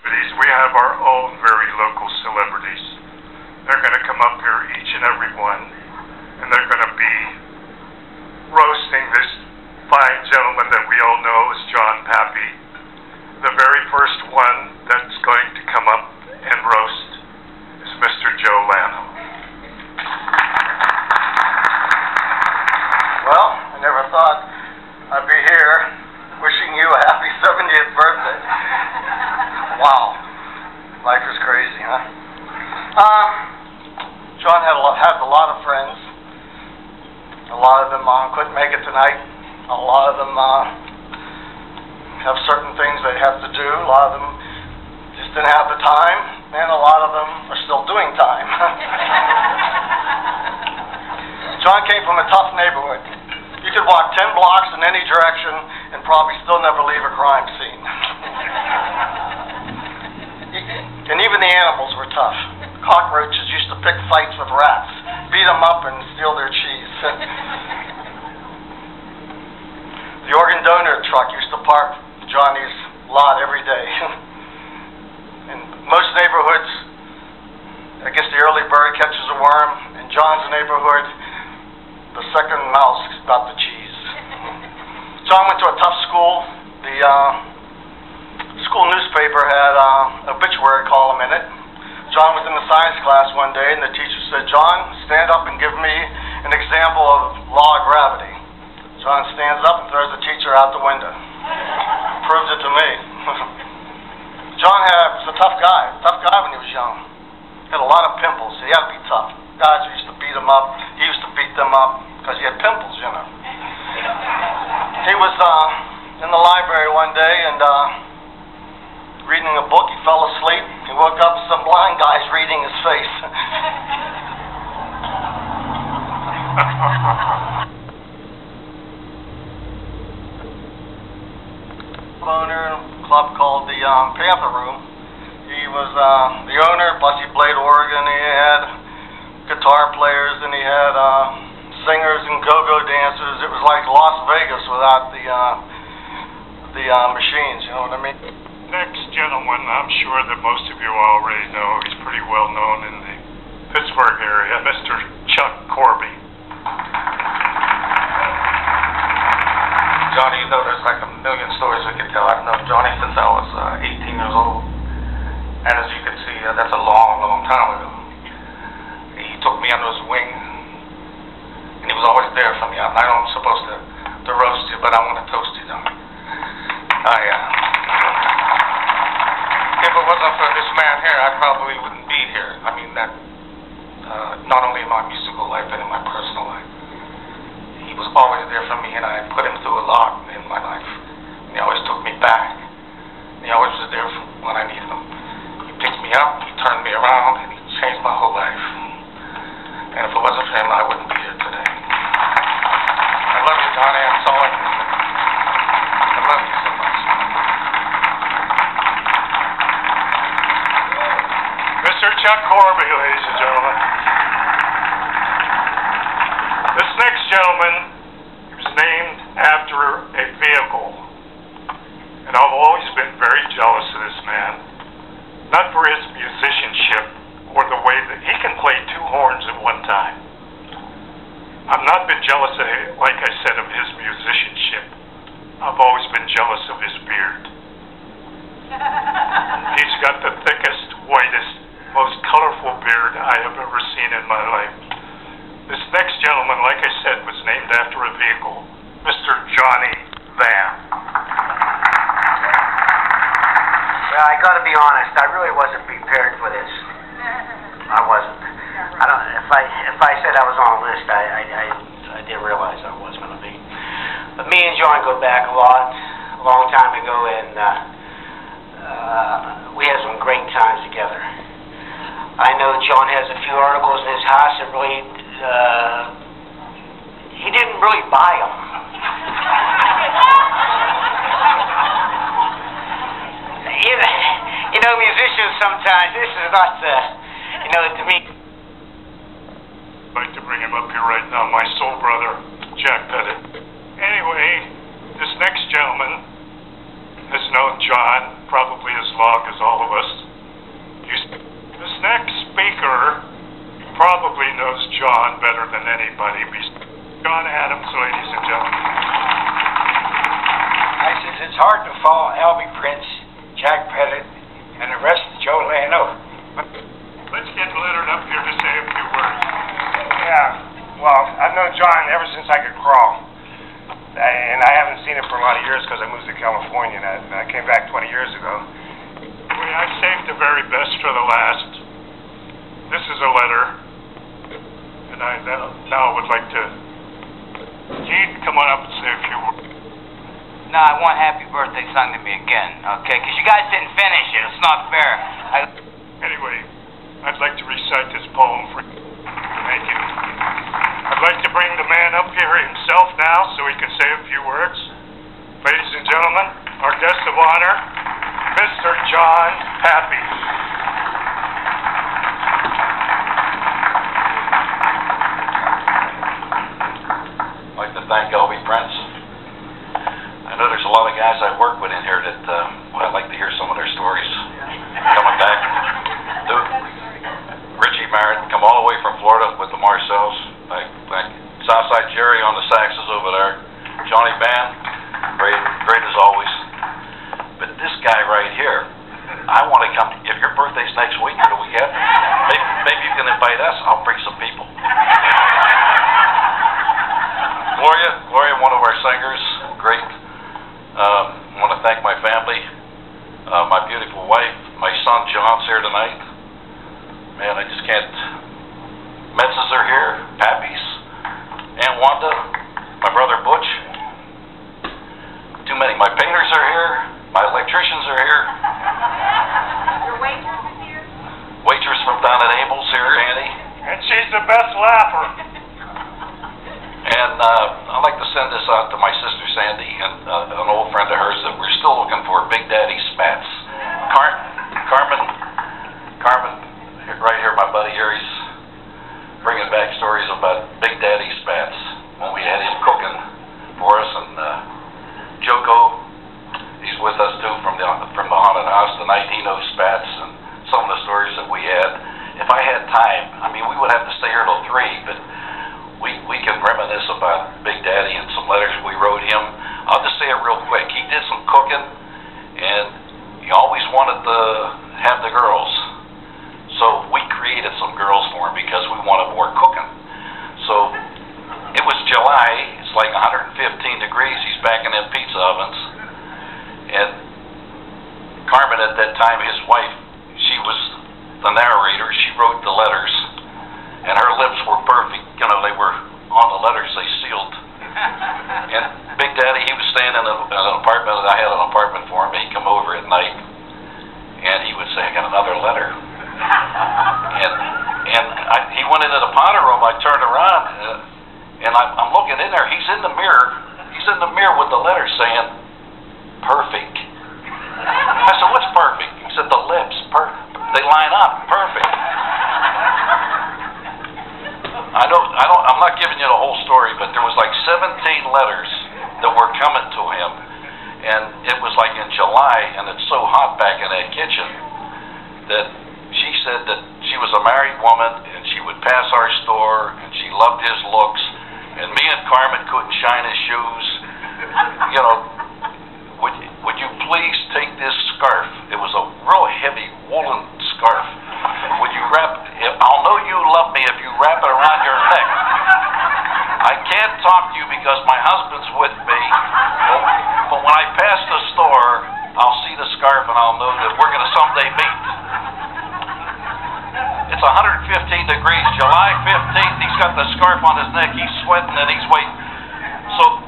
We have our own very local celebrities. They're going to come up here, each and every one, and they're going to be roasting this fine gentleman that we all know is John Papi. The very first one that's going to come up and roast is Mr. Joe Lano. Well, I never thought I'd be here wishing you a happy 70th birthday. Wow. Life is crazy, huh? John has a lot of friends. A lot of them couldn't make it tonight. A lot of them have certain things they have to do. A lot of them just didn't have the time. And a lot of them are still doing time. John came from a tough neighborhood. You could walk 10 blocks in any direction and probably still never leave a crime scene. And even the animals were tough. Cockroaches used to pick fights with rats, beat them up and steal their cheese. The organ donor truck used to park Johnny's lot every day. In most neighborhoods, I guess the early bird catches a worm. In John's neighborhood, the second mouse got the cheese. John went to a tough school. The school newspaper had an obituary column in it. John was in the science class one day, and the teacher said, "John, stand up and give me an example of law of gravity." John stands up and throws the teacher out the window. Proves it to me. John was a tough guy when he was young. He had a lot of pimples, so he had to be tough. Guys used to beat him up. He used to beat them up because he had pimples, you know. He was in the library one day and reading a book. He fell asleep. He woke up, some blind guy's reading his face. Owner in a club called the Panther Room. He was the owner, plus he played organ. He had guitar players, and he had singers and go-go dancers. It was like Las Vegas without the machines, you know what I mean? Next gentleman, I'm sure that most of you already know. He's pretty well known in the Pittsburgh area, Mr. Chuck Corby. Johnny, you know, there's like a million stories we could tell. I've known Johnny since I was 18 years old. And as you can see, that's a long, long time ago. He took me under his wing, and he was always there for me. I know I'm supposed to roast you, but I want to toast you, Johnny. If it wasn't for this man here, I probably wouldn't be here. I mean, that not only in my musical life, but in my personal life. He was always there for me, and I put him through a lot in my life. And he always took me back. And he always was there when I needed him. He picked me up, he turned me around, and he changed my whole life. And if it wasn't for him, I wouldn't be here today. I love you, Johnny. That's all I can say. I love you so much. Mr. Chuck Corby, ladies and gentlemen. This next gentleman, he was named after a vehicle. And I've always been very jealous of this man. Not for his musicianship or the way that he can play two horns at one time. I've not been jealous of, like I said, of his musicianship. I've always been jealous of his beard. He's got the thickest, whitest, most colorful beard I have ever seen in my life. This next gentleman, like I said, was named after a vehicle, Mr. Johnny Vann. Well, I got to be honest. I really wasn't prepared for this. I wasn't. I don't. If I said I was on a list, I didn't realize I was going to be. But me and John go back a long time ago, and we had some great times together. I know John has a few articles in his house that really, he didn't really buy them. You know, musicians sometimes, this is not, to me. I'd like to bring him up here right now, my soul brother, Jack Pettit. Anyway, this next gentleman has known John probably as long as all of us. This next speaker probably knows John better than anybody. John Adams, ladies and gentlemen. I says it's hard to follow Albee Prince, Jack Pettit, and the rest of Joe Lano. Let's get Leonard up here to say a few words. Yeah, well, I've known John ever since I could crawl. And I haven't seen him for a lot of years because I moved to California and I came back 20 years ago. I saved the very best for the last. This is a letter, and I now would like to. Gene, come on up and say a few words. No, I want happy birthday sung to me again, okay? Because you guys didn't finish it. It's not fair. Anyway, I'd like to recite this poem for you. Thank you. I'd like to bring the man up here himself now so he can say a few words. Ladies and gentlemen, our guest of honor, Mr. John Papi. I'd like to thank Albee Prince. I know there's a lot of guys I work with in here that I'd like to hear some of their stories coming back. Richie Merritt, come all the way from Florida with the Marcells. Like Southside Jerry on the saxes over there. Johnny Vann, great as always. But this guy right here, I want to come. If your birthday's next week or the week after, maybe you can invite us. I'll bring some people. Gloria, one of our singers, great. I want to thank my family, my beautiful wife, my son John's here tonight. Man, I just can't. Metzes are here, Papi's, Aunt Wanda, my brother Butch. Too many. My painters are here, my electricians are here. Your waitress is here? Waitress from down at Abel's here, Annie. And she's the best laugher. And I'd like to send this out to my sister Sandy and an old friend of hers that we're still looking for, Big Daddy Spats. Carmen, right here, my buddy here, he's bringing back stories about Big Daddy Spats when we had him cooking for us. And Joko, he's with us too from the haunted house tonight. He knows Spats and some of the stories that we had. If I had time, I mean, we would have to stay here till 3, but we can reminisce about Big Daddy and some letters we wrote him. I'll just say it real quick. He did some cooking, and he always wanted to have the girls. So we created some girls for him because we wanted more cooking. So it was July. It's like 115 degrees. He's back in them pizza ovens. And Carmen at that time, his wife, she was the narrator. She wrote the letters. And her lips were perfect. You know, they were on the letters. They sealed. And Big Daddy, he was staying in an apartment. I had an apartment for him. He'd come over at night, and he would say, "I got another letter." And he went into the powder room. I turned around, and I'm looking in there. He's in the mirror. He's in the mirror with the letter saying, "Perfect." I said, "What's perfect?" He said, "The lips. They line up. Perfect." I'm not giving you the whole story, but there was like 17 letters that were coming to him, and it was like in July, and it's so hot back in that kitchen that she said that she was a married woman, and she would pass our store, and she loved his looks, and me and Carmen couldn't shine his shoes. You know, would you please take this scarf? It was a real heavy woolen scarf. Would you I'll know you love me if you wrap it around your neck. I can't talk to you because my husband's with me, but when I pass the store, I'll see the scarf and I'll know that we're going to someday meet. It's 115 degrees, July 15th, he's got the scarf on his neck, he's sweating and he's waiting. So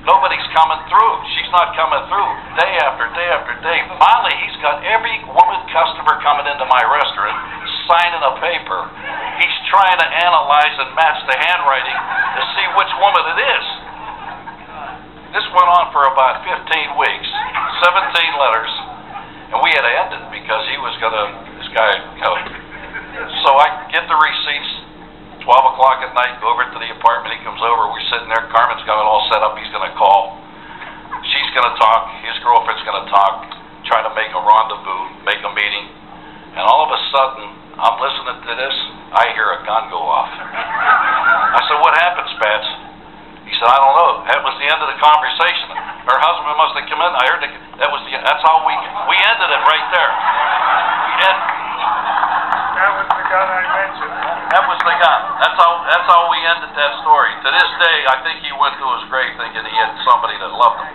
nobody's coming through. She's not coming through. Day after day after day. Finally, he's got every woman customer coming into my restaurant signing a paper. He's trying to analyze and match the handwriting to see which woman it is. This went on for about 15 weeks, 17 letters, and we had to end it because he was going to, this guy, you know. So I get the receipts, 12 o'clock at night, go over to the apartment, he comes over, we're sitting there, Carmen's got it all set up, he's going to call. She's going to talk, his girlfriend's going to talk. try to make a rendezvous, make a meeting, and all of a sudden, I'm listening to this, I hear a gun go off. I said, what happened, Spats? He said, I don't know. That was the end of the conversation. Her husband must have come in. I heard that's how we ended it right there. That was the gun I mentioned. That was the gun. That's how we ended that story. To this day, I think he went to his grave thinking he had somebody that loved him.